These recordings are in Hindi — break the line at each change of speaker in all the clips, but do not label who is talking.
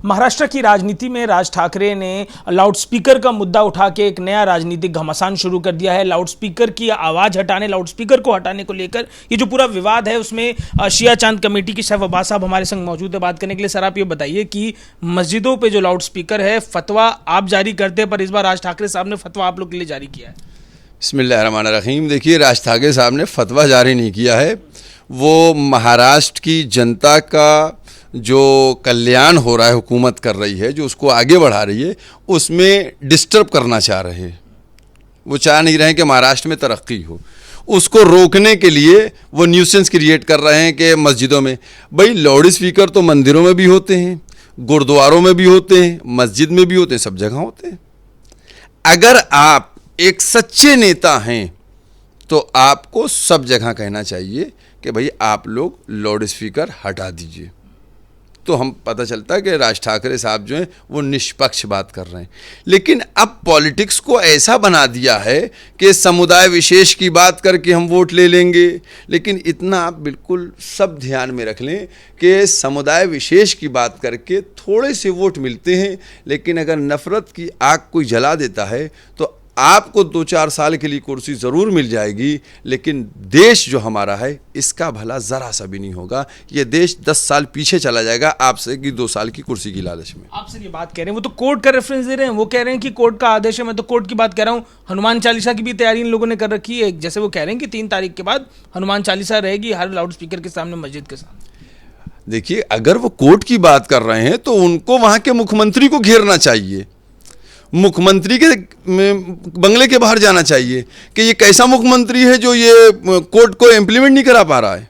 महाराष्ट्र की राजनीति में राज ठाकरे ने लाउडस्पीकर का मुद्दा उठा के एक नया राजनीतिक घमासान शुरू कर दिया है। लाउडस्पीकर की आवाज हटाने, लाउडस्पीकर को हटाने को लेकर ये जो पूरा विवाद है उसमें शिया चांद कमेटी की शेफ अब्बास साहब हमारे संग मौजूद है बात करने के लिए। सर, आप ये बताइए कि मस्जिदों पे जो लाउडस्पीकर है, फतवा आप जारी करते हैं, पर इस बार राज ठाकरे साहब ने फतवा आप लोग के लिए जारी किया है।
बिस्मिल्लाहिर्रहमानिर्रहीम। देखिए, राज ठाकरे साहब ने फतवा जारी नहीं किया है, वो महाराष्ट्र की जनता का जो कल्याण हो रहा है, हुकूमत कर रही है, जो उसको आगे बढ़ा रही है, उसमें डिस्टर्ब करना चाह रहे हैं। वो चाह नहीं रहे हैं कि महाराष्ट्र में तरक्की हो। उसको रोकने के लिए वो न्यूसेंस क्रिएट कर रहे हैं कि मस्जिदों में, भाई लाउड स्पीकर तो मंदिरों में भी होते हैं, गुरुद्वारों में भी होते हैं, मस्जिद में भी होते हैं, सब जगह होते हैं। अगर आप एक सच्चे नेता हैं तो आपको सब जगह कहना चाहिए कि भाई आप लोग लाउड स्पीकर हटा दीजिए। तो हम पता चलता है कि राज ठाकरे साहब जो हैं वो निष्पक्ष बात कर रहे हैं। लेकिन अब पॉलिटिक्स को ऐसा बना दिया है कि समुदाय विशेष की बात करके हम वोट ले लेंगे। लेकिन इतना आप बिल्कुल सब ध्यान में रख लें कि समुदाय विशेष की बात करके थोड़े से वोट मिलते हैं, लेकिन अगर नफ़रत की आग कोई जला देता है तो आपको 2-4 साल के लिए कुर्सी ज़रूर मिल जाएगी, लेकिन देश जो हमारा है इसका भला ज़रा सा भी नहीं होगा। ये देश 10 साल पीछे चला जाएगा आपसे कि 2 साल की कुर्सी की लालच में।
आपसे ये बात कह रहे हैं, वो तो कोर्ट का रेफरेंस दे रहे हैं, वो कह रहे हैं कि कोर्ट का आदेश है। मैं तो कोर्ट की बात कह रहा हूँ। हनुमान चालीसा की भी तैयारी इन लोगों ने कर रखी है। जैसे वो कह रहे हैं कि 3 तारीख के बाद हनुमान चालीसा रहेगी हर लाउड स्पीकर के सामने, मस्जिद के सामने।
देखिए, अगर वो कोर्ट की बात कर रहे हैं तो उनको वहाँ के मुख्यमंत्री को घेरना चाहिए, मुख्यमंत्री के बंगले के बाहर जाना चाहिए कि ये कैसा मुख्यमंत्री है जो ये कोर्ट को इम्प्लीमेंट नहीं करा पा रहा है।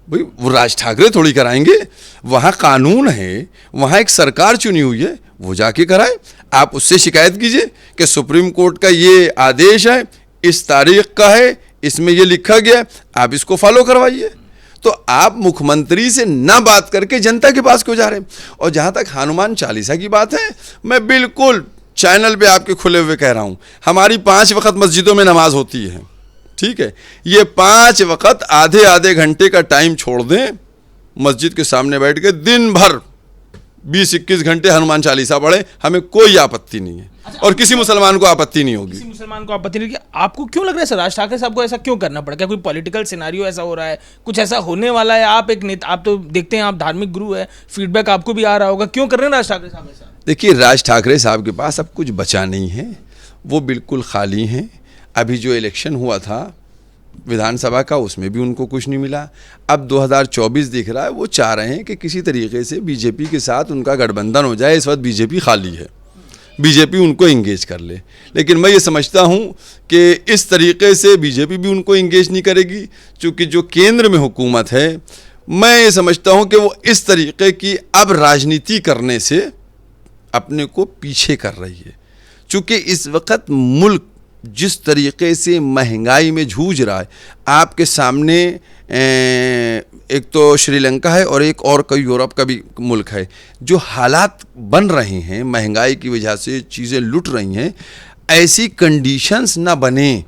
भाई वो राज ठाकरे थोड़ी कराएंगे, वहाँ कानून है, वहाँ एक सरकार चुनी हुई है, वो जाके कराए। आप उससे शिकायत कीजिए कि सुप्रीम कोर्ट का ये आदेश है, इस तारीख का है, इसमें ये लिखा गया है, आप इसको फॉलो करवाइए। तो आप मुख्यमंत्री से ना बात करके जनता के पास क्यों जा रहे हैं? और जहाँ तक हनुमान चालीसा की बात है, मैं बिल्कुल चैनल पे आपके खुले हुए कह रहा हूँ, हमारी 5 वक्त मस्जिदों में नमाज होती है, ठीक है। ये 5 वक्त आधे घंटे का टाइम छोड़ दें, मस्जिद के सामने बैठ के दिन भर 20-21 घंटे हनुमान चालीसा पढ़े, हमें कोई आपत्ति नहीं है। और किसी मुसलमान को आपत्ति नहीं होगी।
किसी मुसलमान को आपत्ति नहीं होगी। आपको क्यों लग रहा है सर, राज ठाकरे साहब को ऐसा क्यों करना पड़ा? क्या कोई पॉलिटिकल सिनेरियो ऐसा हो रहा है, कुछ ऐसा होने वाला है? आप एक नेता, आप तो देखते हैं, आप धार्मिक गुरु है, फीडबैक आपको भी आ रहा होगा, क्यों कर रहे हैं राज ठाकरे साहब ऐसा?
देखिए, राज ठाकरे साहब के पास अब कुछ बचा नहीं है, वो बिल्कुल खाली हैं। अभी जो इलेक्शन हुआ था विधानसभा का, उसमें भी उनको कुछ नहीं मिला। अब 2024 दिख रहा है, वो चाह रहे हैं कि किसी तरीके से बीजेपी के साथ उनका गठबंधन हो जाए। इस वक्त बीजेपी खाली है, बीजेपी उनको इंगेज कर ले। लेकिन मैं ये समझता हूँ कि इस तरीके से बीजेपी भी उनको इंगेज नहीं करेगी, क्योंकि जो केंद्र में हुकूमत है, मैं ये समझता हूँ कि वो इस तरीके की अब राजनीति करने से अपने को पीछे कर रही है। चूँकि इस वक्त मुल्क जिस तरीके से महंगाई में जूझ रहा है, आपके सामने एक तो श्रीलंका है और एक और कोई यूरोप का भी मुल्क है, जो हालात बन रहे हैं महंगाई की वजह से, चीज़ें लुट रही हैं, ऐसी कंडीशंस ना बने।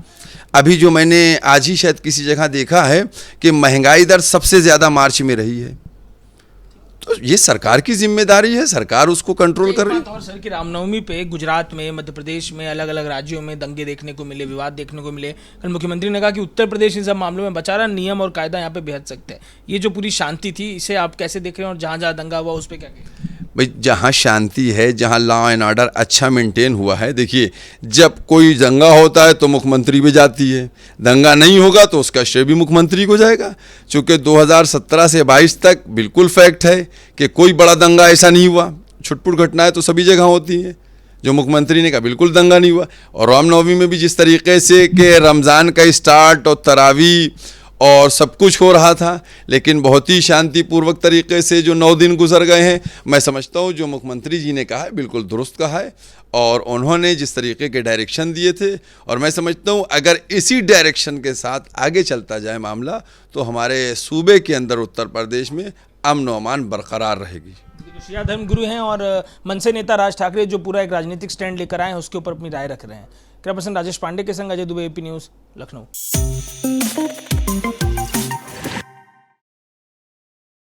अभी जो मैंने आज ही शायद किसी जगह देखा है कि महंगाई दर सबसे ज़्यादा मार्च में रही है, तो ये सरकार की जिम्मेदारी है, सरकार उसको कंट्रोल कर रही है।
और सर की रामनवमी पे गुजरात में, मध्य प्रदेश में, अलग अलग राज्यों में दंगे देखने को मिले, विवाद देखने को मिले। कल मुख्यमंत्री ने कहा कि उत्तर प्रदेश इन सब मामलों में बचा रहा, नियम और कायदा यहाँ पे बेहद सख्त है। ये जो पूरी शांति थी, इसे आप कैसे देख रहे हैं? और जहाँ जहाँ दंगा हुआ उस पर क्या कहें?
भाई, जहाँ शांति है, जहाँ लॉ एंड ऑर्डर अच्छा मेंटेन हुआ है, देखिए, जब कोई दंगा होता है तो मुख्यमंत्री भी जाती है, दंगा नहीं होगा तो उसका श्रेय भी मुख्यमंत्री को जाएगा। चूँकि 2017 से 22 तक बिल्कुल फैक्ट है कि कोई बड़ा दंगा ऐसा नहीं हुआ। छुटपुट घटनाएं तो सभी जगह होती हैं, जो मुख्यमंत्री ने कहा बिल्कुल दंगा नहीं हुआ। और रामनवमी में भी जिस तरीके से कि रमज़ान का स्टार्ट और तरावी और सब कुछ हो रहा था, लेकिन बहुत ही शांतिपूर्वक तरीके से जो 9 दिन गुजर गए हैं, मैं समझता हूँ जो मुख्यमंत्री जी ने कहा है बिल्कुल दुरुस्त कहा है। और उन्होंने जिस तरीके के डायरेक्शन दिए थे, और मैं समझता हूँ अगर इसी डायरेक्शन के साथ आगे चलता जाए मामला, तो हमारे सूबे के अंदर उत्तर प्रदेश में अमन व अमान बरकरार रहेगी।
शिया धर्म गुरु हैं और मनसे नेता राज ठाकरे जो पूरा एक राजनीतिक स्टैंड लेकर आए हैं, उसके ऊपर अपनी राय रख रहे हैं। कैमरा पर्सन राजेश पांडे के संग अजय दुबे, AP न्यूज़, लखनऊ।